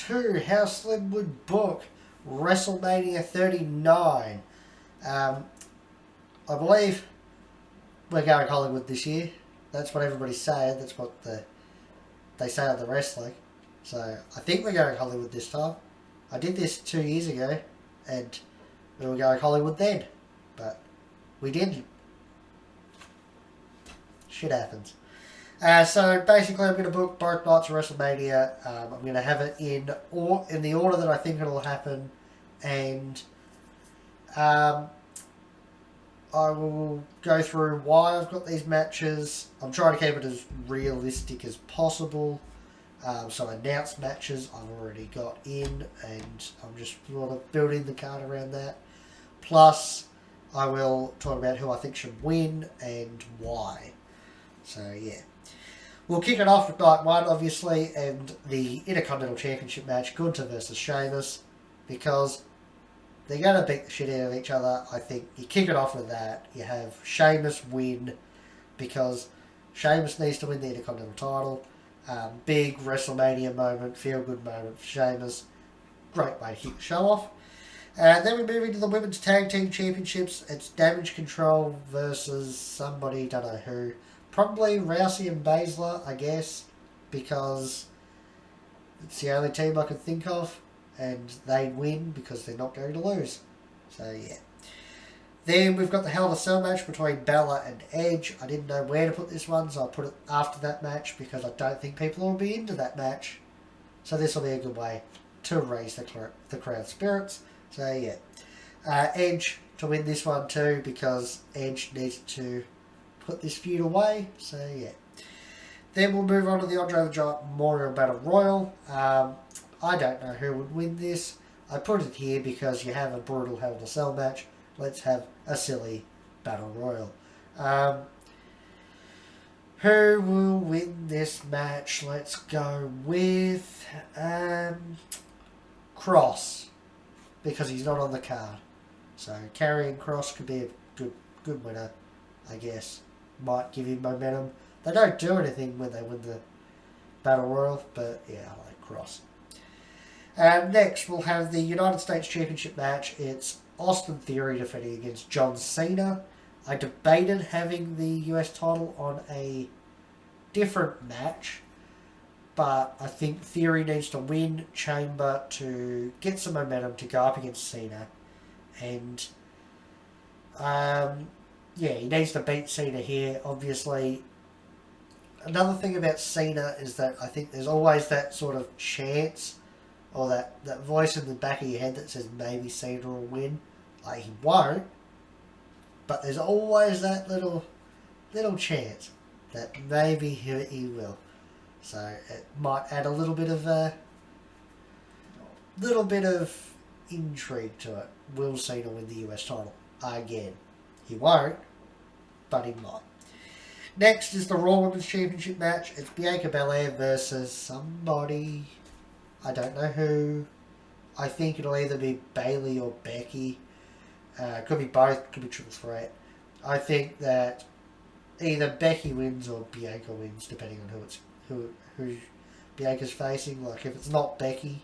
to how Slim would book WrestleMania 39. I believe we're going Hollywood this year. That's what everybody's saying. That's what they say on the wrestling. So I think we're going Hollywood this time. I did this 2 years ago, and we were going Hollywood then, but we didn't. Shit happens. So basically, I'm going to book both nights of WrestleMania. I'm going to have it in the order that I think it'll happen, and I will go through why I've got these matches. I'm trying to keep it as realistic as possible. So announced matches I've already got in, and I'm just sort of building the card around that. Plus, I will talk about who I think should win and why. So yeah. We'll kick it off with night one, obviously, and the Intercontinental Championship match, Gunther versus Sheamus, because they're going to beat the shit out of each other. I think you kick it off with that. You have Sheamus win, because Sheamus needs to win the Intercontinental title. Big WrestleMania moment, feel-good moment for Sheamus. Great way to kick the show off. And then we move into the Women's Tag Team Championships. It's Damage Control versus somebody, don't know who. Probably Rousey and Baszler, I guess, because it's the only team I can think of, and they win because they're not going to lose. So, yeah. Then we've got the Hell in a Cell match between Bella and Edge. I didn't know where to put this one, so I put it after that match because I don't think people will be into that match. So this will be a good way to raise the crowd spirits. So, yeah. Edge to win this one too, because Edge needs to put this feud away, so yeah. Then we'll move on to the Andre the Giant Memorial Battle Royal. I don't know who would win this. I put it here because you have a brutal Hell in a Cell match. Let's have a silly Battle Royal. Who will win this match? Let's go with Cross, because he's not on the card. So carrying Cross could be a good winner, I guess. Might give him momentum. They don't do anything when they win the Battle Royal, but yeah, I like Cross. Next, we'll have the United States Championship match. It's Austin Theory defending against John Cena. I debated having the US title on a different match, but I think Theory needs to win Chamber to get some momentum to go up against Cena. And yeah, he needs to beat Cena here, obviously. Another thing about Cena is that I think there's always that sort of chance, or that voice in the back of your head that says maybe Cena will win. Like, he won't, but there's always that little chance that maybe he will. So it might add a little bit of intrigue to it. Will Cena win the US title again? He won't, but he might. Next is the Raw Women's Championship match. It's Bianca Belair versus somebody. I don't know who. I think it'll either be Bayley or Becky. Could be both. Could be triple threat. I think that either Becky wins or Bianca wins, depending on who Bianca's facing. Like, if it's not Becky,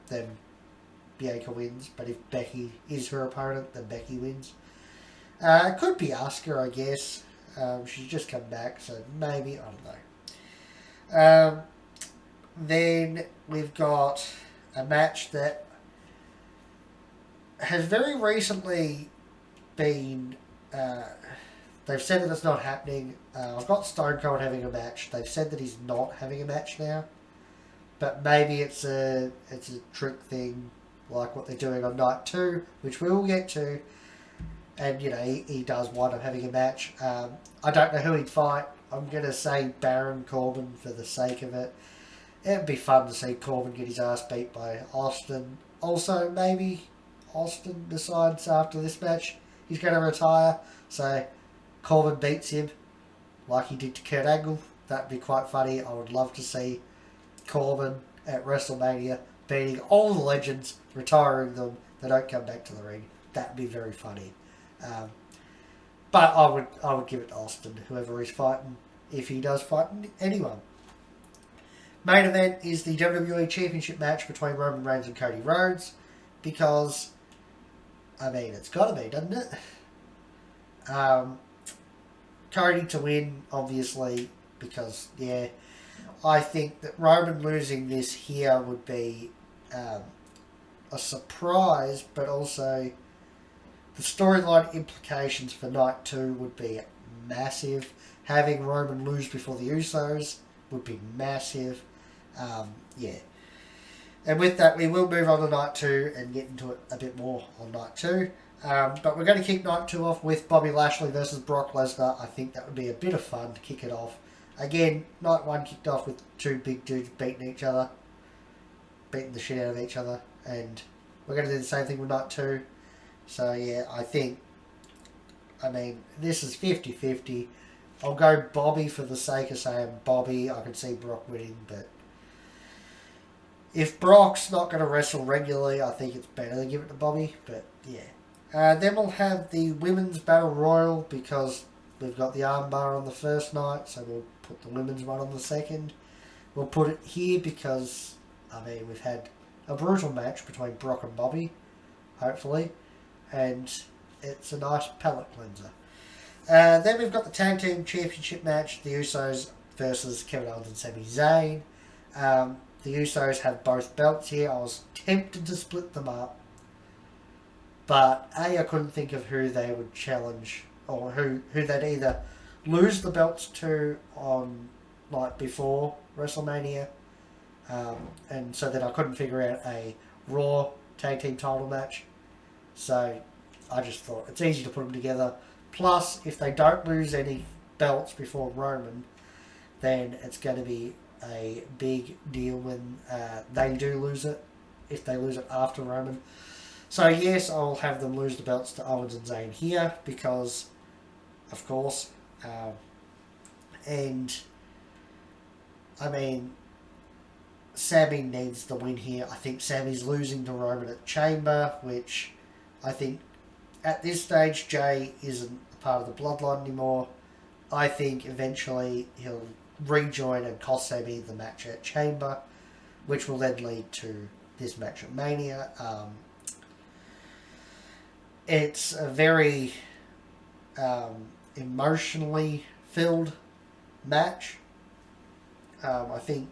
then Bianca wins. But if Becky is her opponent, then Becky wins. It could be Asuka, I guess. She's just come back, so maybe, I don't know. Then we've got a match that has very recently been, they've said that it's not happening. I've got Stone Cold having a match. They've said that he's not having a match now, but maybe it's a trick thing, like what they're doing on night 2, which we will get to. And, you know, he does wind up having a match. I don't know who he'd fight. I'm going to say Baron Corbin for the sake of it. It'd be fun to see Corbin get his ass beat by Austin. Also, maybe Austin decides after this match he's going to retire. So, Corbin beats him like he did to Kurt Angle. That'd be quite funny. I would love to see Corbin at WrestleMania beating all the legends, retiring them. They don't come back to the ring. That'd be very funny. But I would give it to Austin, whoever he's fighting, if he does fight anyone. Main event is the WWE Championship match between Roman Reigns and Cody Rhodes, because, I mean, it's got to be, doesn't it? Cody to win, obviously, because, yeah, I think that Roman losing this here would be a surprise, but also the storyline implications for night 2 would be massive. Having Roman lose before the Usos would be massive. Yeah. And with that, we will move on to night 2 and get into it a bit more on night 2. But we're going to kick night 2 off with Bobby Lashley versus Brock Lesnar. I think that would be a bit of fun to kick it off. Again, night 1 kicked off with two big dudes beating each other. Beating the shit out of each other. And we're going to do the same thing with night 2. So, yeah, I mean, this is 50-50. I'll go Bobby for the sake of saying Bobby. I can see Brock winning, but if Brock's not going to wrestle regularly, I think it's better to give it to Bobby. But, yeah. Then we'll have the Women's Battle Royal, because we've got the armbar on the first night, so we'll put the women's one on the second. We'll put it here because, I mean, we've had a brutal match between Brock and Bobby, hopefully, and it's a nice palate cleanser. Then we've got the Tag Team Championship match, the Usos versus Kevin Owens and Sami Zayn. The Usos have both belts here. I was tempted to split them up, but I couldn't think of who they would challenge, or who they'd either lose the belts to on like before WrestleMania, and so then I couldn't figure out a Raw Tag Team title match. So I just thought it's easy to put them together. Plus, if they don't lose any belts before Roman, then it's going to be a big deal when they do lose it, if they lose it after Roman. So yes, I'll have them lose the belts to Owens and Zayn here, because, of course, and, I mean, Sami needs the win here. I think Sami's losing to Roman at Chamber, which I think at this stage Jay isn't a part of the bloodline anymore. I think eventually he'll rejoin and cost Sami the match at Chamber, which will then lead to this match at Mania. It's a very emotionally filled match. I think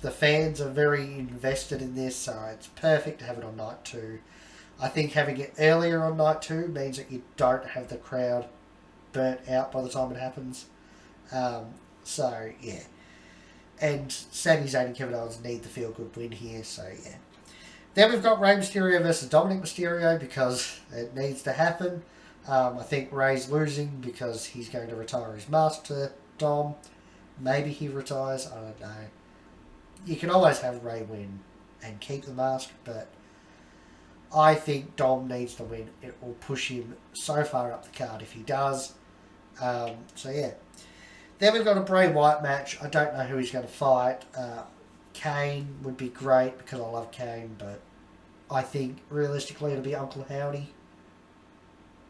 the fans are very invested in this, so it's perfect to have it on night 2. I think having it earlier on night 2 means that you don't have the crowd burnt out by the time it happens. So, yeah. And Sami Zayn and Kevin Owens need the feel-good win here, so yeah. Then we've got Rey Mysterio versus Dominic Mysterio, because it needs to happen. I think Rey's losing because he's going to retire his mask to Dom. Maybe he retires, I don't know. You can always have Rey win and keep the mask, but I think Dom needs to win. It will push him so far up the card if he does. So yeah. Then we've got a Bray Wyatt match. I don't know who he's going to fight. Kane would be great because I love Kane, but I think realistically it'll be Uncle Howdy.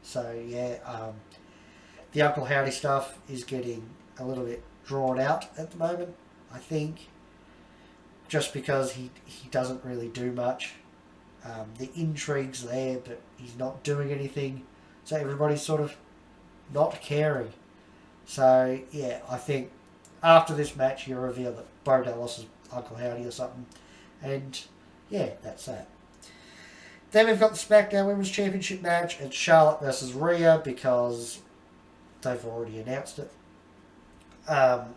So yeah, the Uncle Howdy stuff is getting a little bit drawn out at the moment, I think, just because he doesn't really do much. The intrigue's there, but he's not doing anything, so everybody's sort of not caring. So yeah, I think after this match you reveal that Bo Dallas is Uncle Howdy or something, and yeah, that's that. Then we've got the SmackDown Women's Championship match. It's Charlotte versus Rhea, because they've already announced it.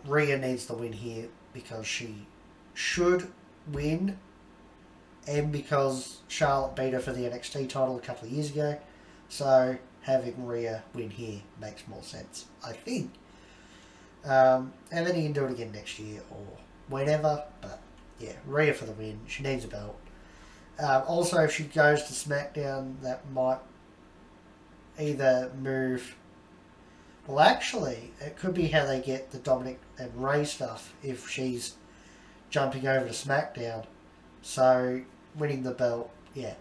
Rhea needs the win here because she should win, and because Charlotte beat her for the NXT title a couple of years ago. So having Rhea win here makes more sense, I think. And then you can do it again next year or whenever. But yeah, Rhea for the win. She needs a belt. Also, if she goes to SmackDown, that might either move... Well, actually, it could be how they get the Dominic and Rey stuff if she's jumping over to SmackDown. So, winning the belt, yeah,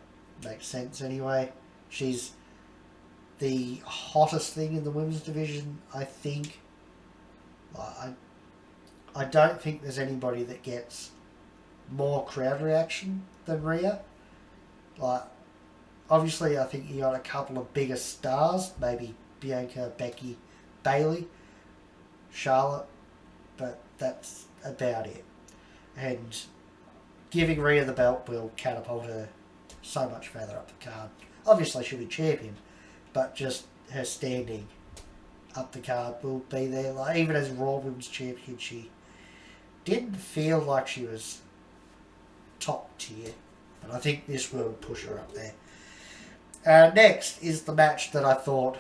makes sense anyway. She's the hottest thing in the women's division, I think. I don't think there's anybody that gets more crowd reaction than Rhea. Like, obviously, I think you got a couple of bigger stars, maybe Bianca, Becky, Bailey, Charlotte, but that's about it. And giving Rhea the belt will catapult her so much further up the card. Obviously, she'll be champion, but just her standing up the card will be there. Like, even as Raw Women's Champion, she didn't feel like she was top tier, but I think this will push her up there. Next is the match that I thought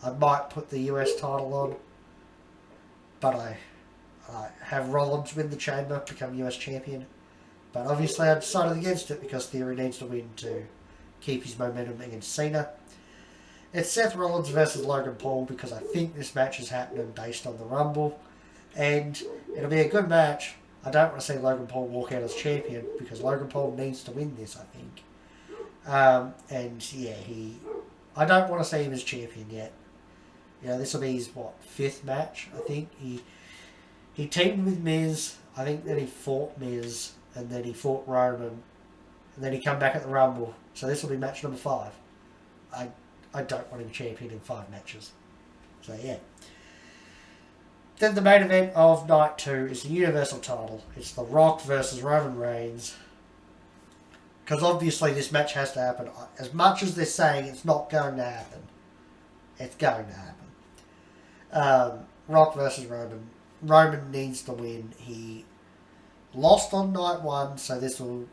I might put the US title on, but I have Rollins win the Chamber, become US champion. But obviously I decided against it because Theory needs to win to keep his momentum against Cena. It's Seth Rollins versus Logan Paul because I think this match is happening based on the Rumble. And it'll be a good match. I don't want to see Logan Paul walk out as champion because Logan Paul needs to win this, I think. And yeah, I don't want to see him as champion yet. You know, this will be his, 5th match, I think. He teamed with Miz. I think then he fought Miz. And then he fought Roman. And then he come back at the Rumble. So this will be match number 5. I don't want him champion in 5 matches. So yeah. Then the main event of night 2 is the Universal title. It's The Rock versus Roman Reigns. Because obviously this match has to happen. As much as they're saying it's not going to happen, it's going to happen. Rock versus Roman. Roman needs to win. He lost on night 1, so this will,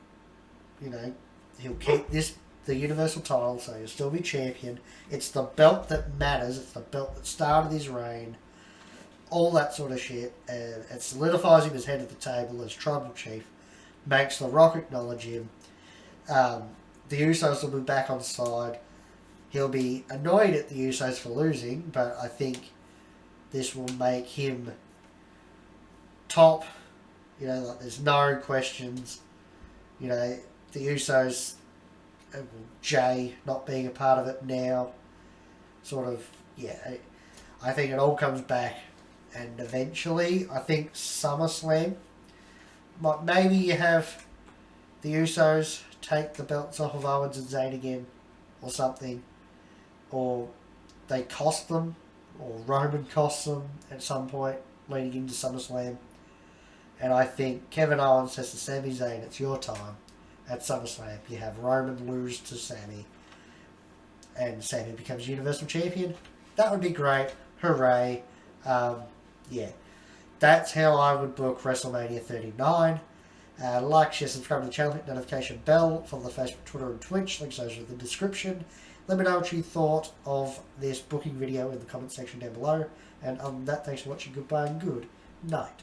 he'll keep the Universal title, so he'll still be champion. It's the belt that matters. It's the belt that started his reign. All that sort of shit. It solidifies him as head of the table, as tribal chief. Makes The Rock acknowledge him. The Usos will be back on side. He'll be annoyed at the Usos for losing, but I think this will make him top. There's no questions. The Usos, Jay not being a part of it now, sort of, I think it all comes back. And eventually, I think SummerSlam, maybe you have the Usos take the belts off of Owens and Zayn again, or something. Or they cost them, or Roman costs them at some point leading into SummerSlam. And I think Kevin Owens says to Sami Zayn, it's your time at SummerSlam. You have Roman lose to Sami, and Sami becomes Universal Champion. That would be great. Hooray. That's how I would book WrestleMania 39. Like, share, subscribe to the channel, hit notification bell, follow the Facebook, Twitter and Twitch, links are in the description. Let me know what you thought of this booking video in the comment section down below. And on that, thanks for watching, goodbye and good night.